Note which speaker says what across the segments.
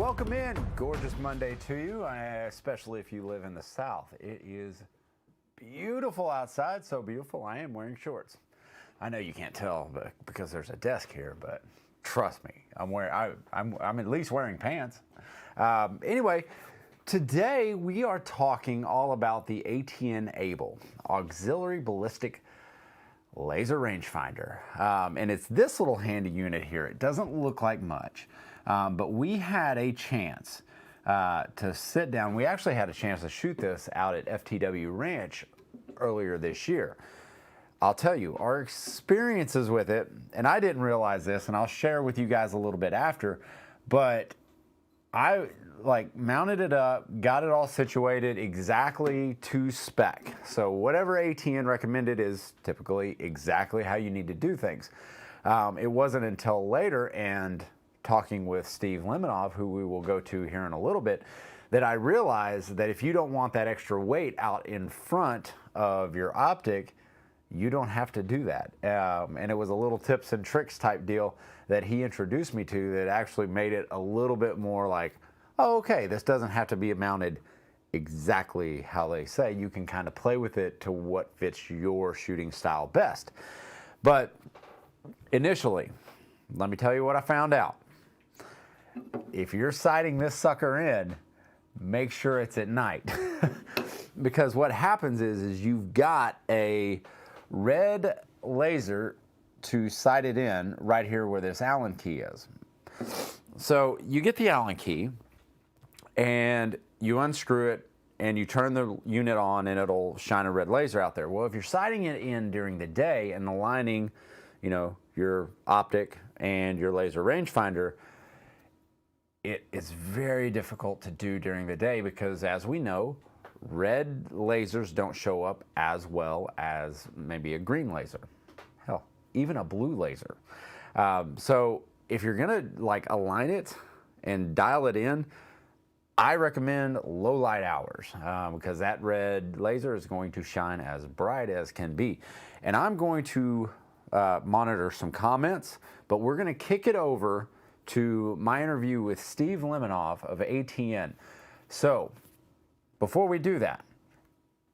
Speaker 1: Welcome in. Gorgeous Monday to you, especially if you live in the South. It is beautiful outside, so beautiful I am wearing shorts. I know you can't tell because there's a desk here, but trust me, I'm at least wearing pants. Anyway, today we are talking all about the ATN ABL, Auxiliary Ballistic Laser Rangefinder. And it's this little handy unit here. It doesn't look like much. But we had a chance to sit down. We actually had a chance to shoot this out at FTW Ranch earlier this year. I'll tell you, our experiences with it, and I didn't realize this, and I'll share with you guys a little bit after, but I mounted it up, got it all situated exactly to spec. So whatever ATN recommended is typically exactly how you need to do things. It wasn't until later, and talking with Steve Lemonov, who we will go to here in a little bit, that I realized that if you don't want that extra weight out in front of your optic, you don't have to do that. And it was a little tips and tricks type deal that he introduced me to that actually made it a little bit more like, oh, okay, this doesn't have to be mounted exactly how they say. You can kind of play with it to what fits your shooting style best. But initially, let me tell you what I found out. If you're sighting this sucker in, make sure it's at night. Because what happens is you've got a red laser to sight it in right here where this Allen key is. So you get the Allen key and you unscrew it and you turn the unit on and it'll shine a red laser out there. Well, if you're sighting it in during the day and aligning, you know, your optic and your laser rangefinder, it is very difficult to do during the day because, as we know, red lasers don't show up as well as maybe a green laser. Hell, even a blue laser. So if you're gonna align it and dial it in, I recommend low light hours because that red laser is going to shine as bright as can be. And I'm going to monitor some comments, but we're gonna kick it over to my interview with Steve Lemonov of ATN. So before we do that,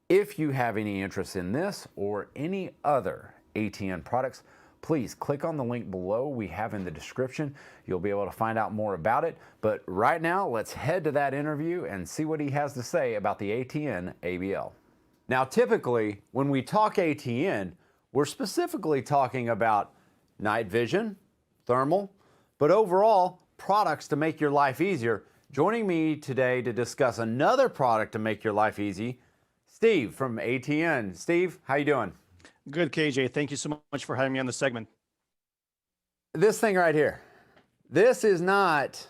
Speaker 1: if you have any interest in this or any other ATN products, please click on the link below we have in the description. You'll be able to find out more about it. But right now, let's head to that interview and see what he has to say about the ATN ABL. Now, typically, when we talk ATN, we're specifically talking about night vision, thermal, but overall, products to make your life easier. Joining me today to discuss another product to make your life easy, Steve from ATN. Steve, how you doing?
Speaker 2: Good, KJ. Thank you so much for having me on the segment.
Speaker 1: This thing right here, this is not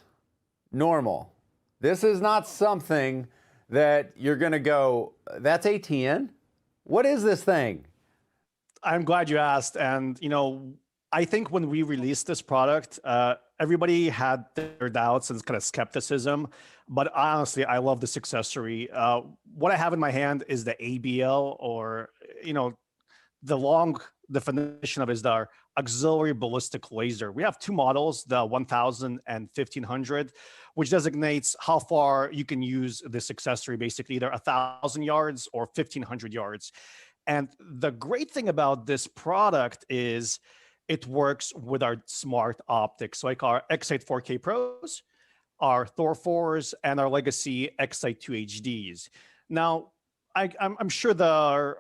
Speaker 1: normal. This is not something that you're gonna go, that's ATN? What is this thing?
Speaker 2: I'm glad you asked. And, you know, I think when we released this product, everybody had their doubts and kind of skepticism, but honestly, I love this accessory. What I have in my hand is the ABL, or, you know, the long definition of it is the Auxiliary Ballistic Laser. We have two models, the 1000 and 1500, which designates how far you can use this accessory, basically either 1000 yards or 1500 yards. And the great thing about this product is it works with our smart optics, like our X-Sight 4K Pros, our Thor 4s, and our legacy X-Sight 2 HDs. Now, I'm sure the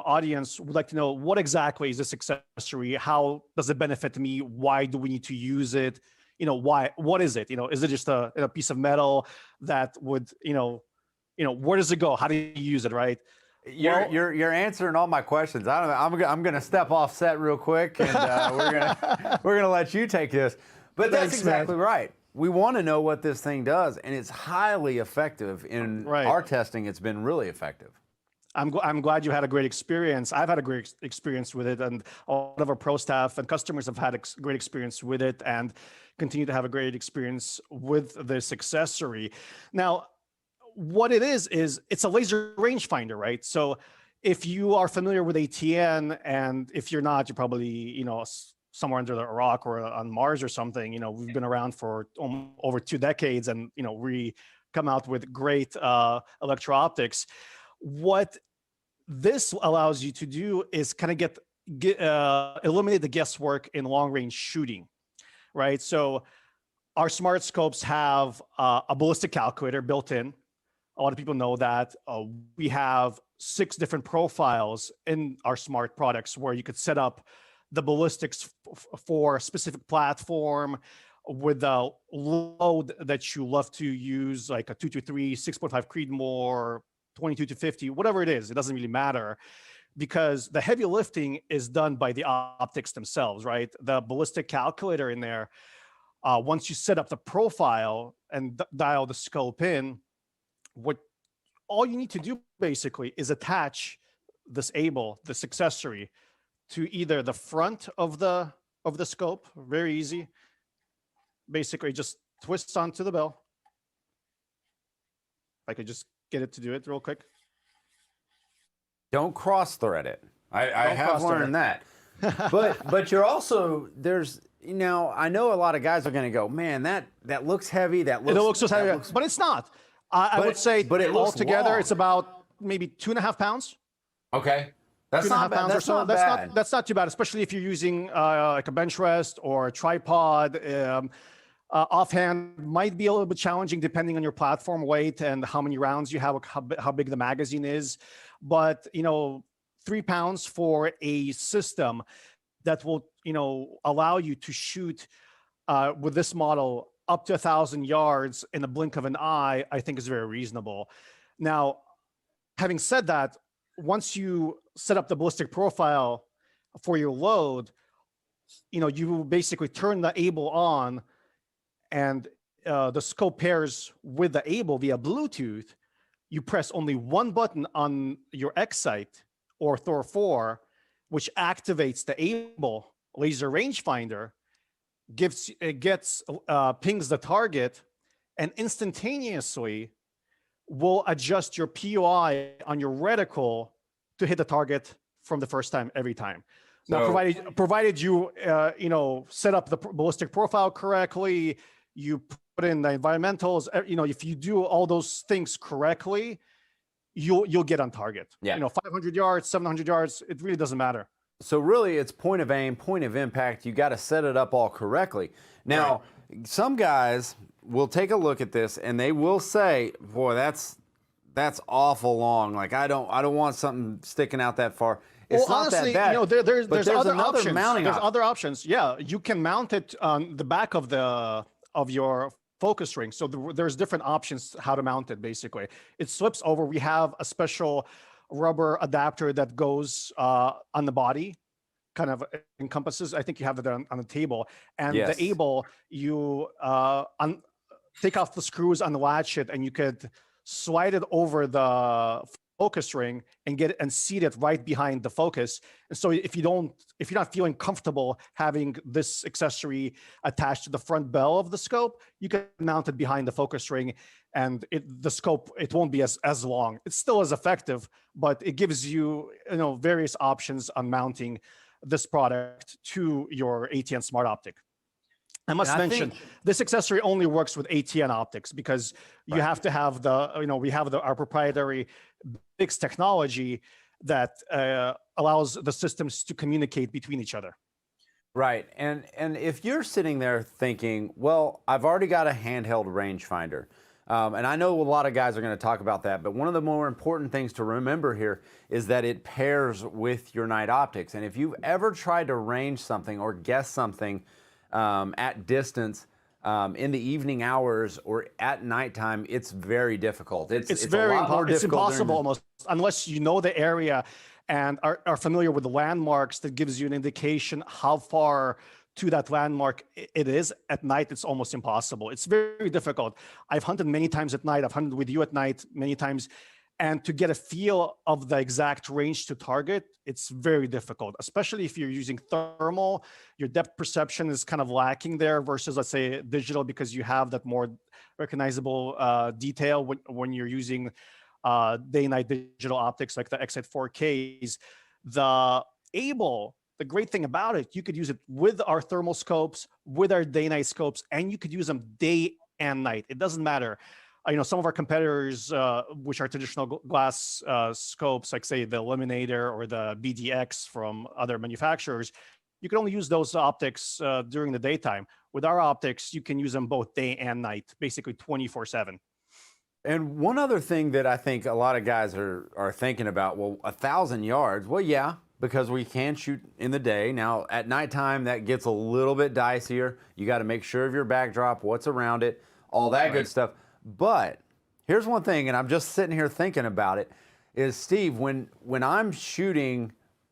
Speaker 2: audience would like to know, what exactly is this accessory? How does it benefit me? Why do we need to use it? You know, why? What is it? You know, is it just a piece of metal that would, where does it go? How do you use it, right?
Speaker 1: You're answering all my questions. I don't know. I'm gonna step off set real quick, and we're gonna let you take this. But that's exactly right. We want to know what this thing does, and it's highly effective. In our testing, it's been really effective.
Speaker 2: I'm glad you had a great experience. I've had a great experience with it, and a lot of our pro staff and customers have had a great experience with it, and continue to have a great experience with this accessory. Now, what it is it's a laser rangefinder, right? So if you are familiar with ATN, and if you're not, you're probably, somewhere under the rock or on Mars or something. We've been around for over 2 decades, and we come out with great electro-optics. What this allows you to do is kind of eliminate the guesswork in long-range shooting, right? So our smart scopes have a ballistic calculator built in. A lot of people know that. We have 6 different profiles in our smart products where you could set up the ballistics for a specific platform with a load that you love to use, like a 223, 6.5 Creedmoor, 22 to 50, whatever it is. It doesn't really matter, because the heavy lifting is done by the optics themselves, right? The ballistic calculator in there, once you set up the profile and dial the scope in, all you need to do basically is attach this accessory to either the front of the scope. Very easy. Basically just twists onto the bell. If I could just get it to do it real quick.
Speaker 1: Don't cross thread it. I have learned that. But you're also, I know a lot of guys are going to go, man, that looks heavy. It looks so heavy,
Speaker 2: but it's not. I would say, but altogether, it's about maybe 2.5 pounds.
Speaker 1: Okay. That's
Speaker 2: 2.5 pounds or so. That's not too bad, especially if you're using like a bench rest or a tripod. Offhand might be a little bit challenging depending on your platform weight and how many rounds you have, how big the magazine is. But 3 pounds for a system that will allow you to shoot with this model up to 1,000 yards in the blink of an eye, I think is very reasonable. Now, having said that, once you set up the ballistic profile for your load, you basically turn the ABL on, and the scope pairs with the ABL via Bluetooth. You press only one button on your X-Sight or Thor 4, which activates the ABL laser rangefinder, pings the target, and instantaneously will adjust your POI on your reticle to hit the target from the first time every time. Now, provided you set up the ballistic profile correctly, you put in the environmentals, if you do all those things correctly, you'll get on target.
Speaker 1: Yeah.
Speaker 2: 500 yards, 700 yards, it really doesn't matter.
Speaker 1: So really, it's point of aim, point of impact. You got to set it up all correctly. Now, Some guys will take a look at this and they will say, "Boy, that's awful long. Like I don't want something sticking out that far." It's not
Speaker 2: honestly,
Speaker 1: that bad.
Speaker 2: There's other options.
Speaker 1: There's
Speaker 2: other options. Yeah, you can mount it on the back of your focus ring. So there's different options how to mount it. Basically, it slips over. We have a special rubber adapter that goes on the body, kind of encompasses. I think you have it on the table, and the ABL, you take off the screws on the latch it, and you could slide it over the focus ring and seat it right behind the focus. And so if you're not feeling comfortable having this accessory attached to the front bell of the scope, you can mount it behind the focus ring, and the scope, it won't be as long. It's still as effective, but it gives you various options on mounting this product to your ATN smart optic. I must mention, this accessory only works with ATN optics because you have to have we have our proprietary BIX technology that allows the systems to communicate between each other.
Speaker 1: Right, and if you're sitting there thinking, well, I've already got a handheld rangefinder, and I know a lot of guys are going to talk about that, but one of the more important things to remember here is that it pairs with your night optics. And if you've ever tried to range something or guess something at distance in the evening hours or at nighttime, it's very difficult. It's very difficult.
Speaker 2: It's impossible almost, unless you know the area and are familiar with the landmarks. That gives you an indication how far to that landmark it is. At night, it's almost impossible. It's very difficult. I've hunted many times at night. I've hunted with you at night many times. And to get a feel of the exact range to target, it's very difficult, especially if you're using thermal. Your depth perception is kind of lacking there versus, let's say, digital, because you have that more recognizable detail when you're using day-night digital optics like the X-Sight 4Ks. The ABL the great thing about it, you could use it with our thermal scopes, with our day-night scopes, and you could use them day and night. It doesn't matter. Some of our competitors, which are traditional glass scopes, like say the Eliminator or the BDX from other manufacturers, you can only use those optics during the daytime. With our optics, you can use them both day and night, basically 24/7.
Speaker 1: And one other thing that I think a lot of guys are thinking about, well, 1,000 yards, well, yeah, because we can shoot in the day. Now, at nighttime, that gets a little bit dicier. You got to make sure of your backdrop, what's around it, all that good stuff. But here's one thing, and I'm just sitting here thinking about it, is Steve, when I'm shooting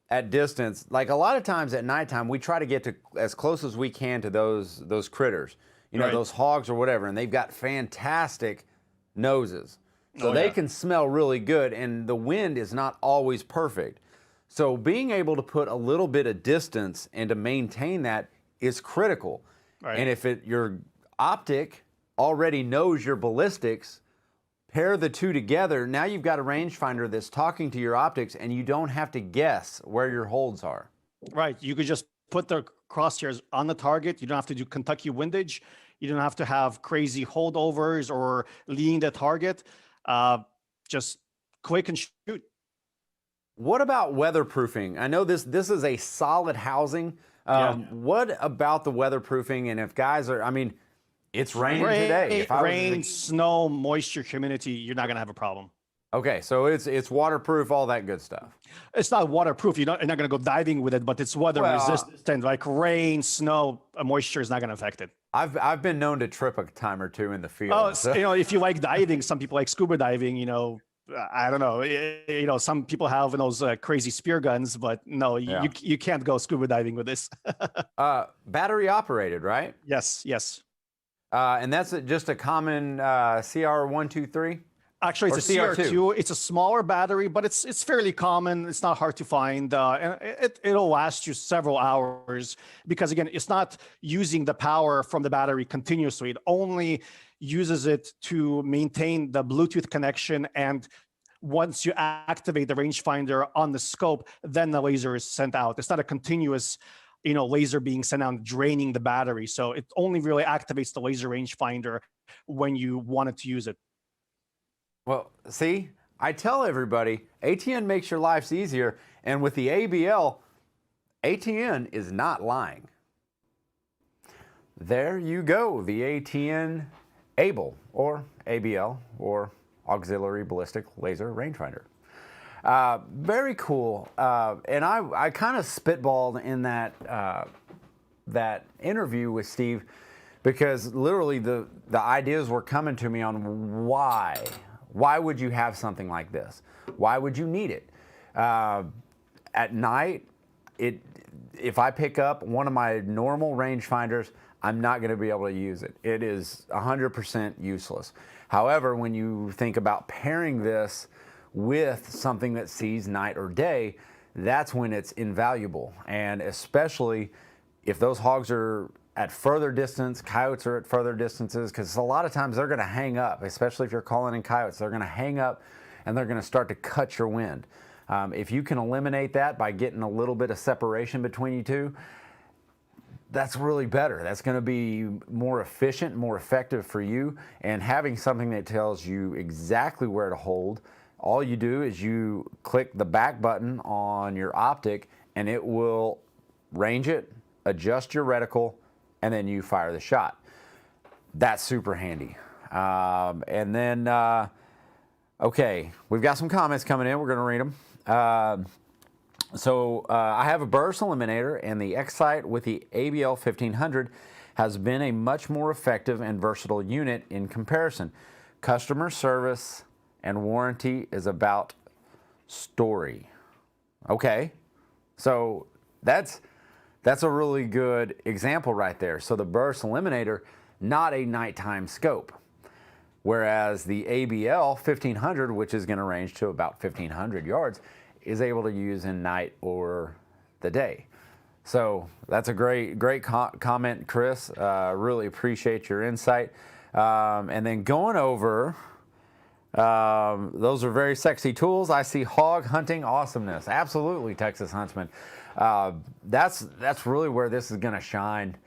Speaker 1: at distance, like a lot of times at nighttime, we try to get to as close as we can to those critters, those hogs or whatever, and they've got fantastic noses. So they can smell really good, and the wind is not always perfect. So being able to put a little bit of distance and to maintain that is critical. Right. And if your optic already knows your ballistics, pair the two together, now you've got a rangefinder that's talking to your optics, and you don't have to guess where your holds are.
Speaker 2: Right. You could just put the crosshairs on the target. You don't have to do Kentucky windage. You don't have to have crazy holdovers or lean the target. Just click and shoot.
Speaker 1: What about weatherproofing? I know this is a solid housing. What about the weatherproofing? And if guys are, it's raining today.
Speaker 2: Rain, snow, moisture, humidity, you're not going to have a problem.
Speaker 1: Okay, so it's waterproof, all that good stuff.
Speaker 2: It's not waterproof. You're not going to go diving with it, but it's weather resistant. Like rain, snow, moisture is not going to affect it.
Speaker 1: I've been known to trip a time or two in the field.
Speaker 2: Oh, so. If you like diving, some people like scuba diving. I don't know. Some people have those crazy spear guns, but no, you can't go scuba diving with this.
Speaker 1: Battery operated, right?
Speaker 2: Yes.
Speaker 1: And that's just a common CR123?
Speaker 2: Actually, it's a CR2. It's a smaller battery, but it's fairly common. It's not hard to find. And it'll last you several hours because, again, it's not using the power from the battery continuously. It only uses it to maintain the Bluetooth connection. And once you activate the rangefinder on the scope, then the laser is sent out. It's not a continuous laser being sent out, draining the battery. So it only really activates the laser rangefinder when you wanted to use it.
Speaker 1: Well, see, I tell everybody, ATN makes your lives easier, and with the ABL, ATN is not lying. There you go, the ATN ABL, or ABL, or Auxiliary Ballistic Laser Rangefinder. Very cool, and I kind of spitballed in that interview with Steve, because literally the ideas were coming to me on why would you have something like this? Why would you need it? At night, if I pick up one of my normal rangefinders, I'm not going to be able to use it. It is 100% useless. However, when you think about pairing this with something that sees night or day, that's when it's invaluable. And especially if those hogs are at further distance, coyotes are at further distances, because a lot of times they're going to hang up, especially if you're calling in coyotes. They're going to hang up and they're going to start to cut your wind. If you can eliminate that by getting a little bit of separation between you two, that's really better. That's going to be more efficient, more effective for you. And having something that tells you exactly where to hold, all you do is you click the back button on your optic and it will range it, adjust your reticle, and then you fire the shot. That's super handy. And then, okay, we've got some comments coming in. We're going to read them. I have a burst eliminator, and the X-Sight with the ABL 1500 has been a much more effective and versatile unit in comparison. Customer service and warranty is about story. Okay, so that's a really good example right there. So the burst eliminator, not a nighttime scope. Whereas the ABL 1500, which is going to range to about 1500 yards, is able to use in night or the day. So that's a great comment, Chris. Really appreciate your insight. And then going over Those are very sexy tools. I see hog hunting awesomeness. Absolutely, Texas Huntsman. That's really where this is going to shine.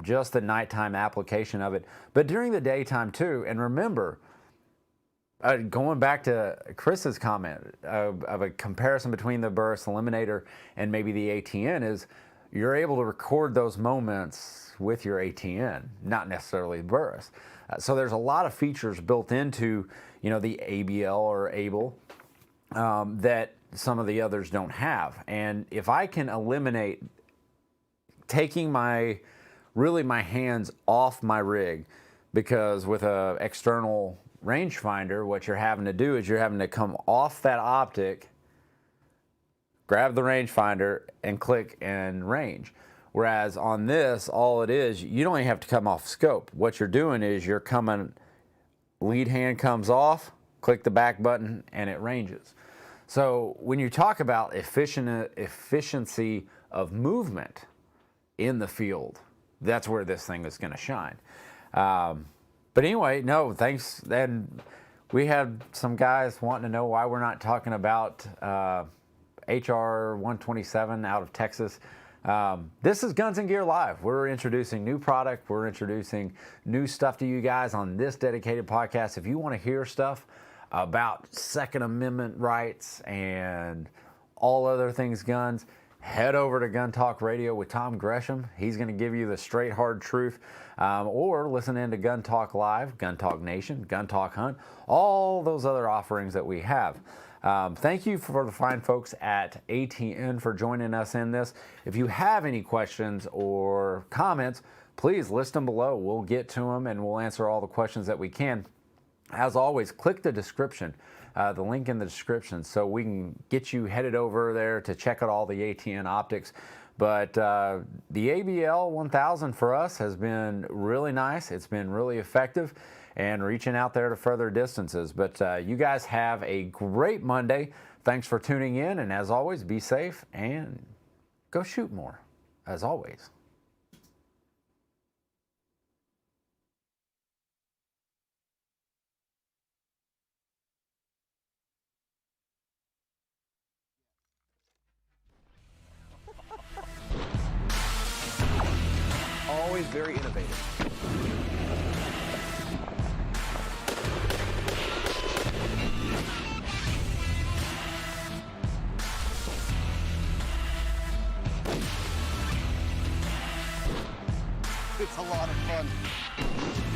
Speaker 1: Just the nighttime application of it, but during the daytime too. And remember, going back to Chris's comment of a comparison between the burst eliminator and maybe the ATN, is you're able to record those moments with your ATN, not necessarily burst. So there's a lot of features built into, you know, the ABL or ABL that some of the others don't have. And if I can eliminate taking my hands off my rig, because with a external rangefinder, what you're having to do is you're having to come off that optic, grab the rangefinder, and click and range. Whereas on this, all it is, you don't even have to come off scope. What you're doing is you're coming, lead hand comes off, click the back button, and it ranges. So when you talk about efficiency of movement in the field, that's where this thing is going to shine. But anyway, no, thanks. And we had some guys wanting to know why we're not talking about HR 127 out of Texas. This is Guns and Gear Live. We're introducing new product. We're introducing new stuff to you guys on this dedicated podcast. If you want to hear stuff about Second Amendment rights and all other things guns, head over to Gun Talk Radio with Tom Gresham. He's going to give you the straight, hard truth. Or listen in to Gun Talk Live, Gun Talk Nation, Gun Talk Hunt, all those other offerings that we have. Thank you for the fine folks at ATN for joining us in this. If you have any questions or comments, please list them below. We'll get to them and we'll answer all the questions that we can. As always, click the description, the link in the description, so we can get you headed over there to check out all the ATN optics. But the ABL 1000 for us has been really nice. It's been really effective and reaching out there to further distances. But you guys have a great Monday. Thanks for tuning in. And as always, be safe and go shoot more, as always.
Speaker 3: Always very innovative. It's a lot of fun.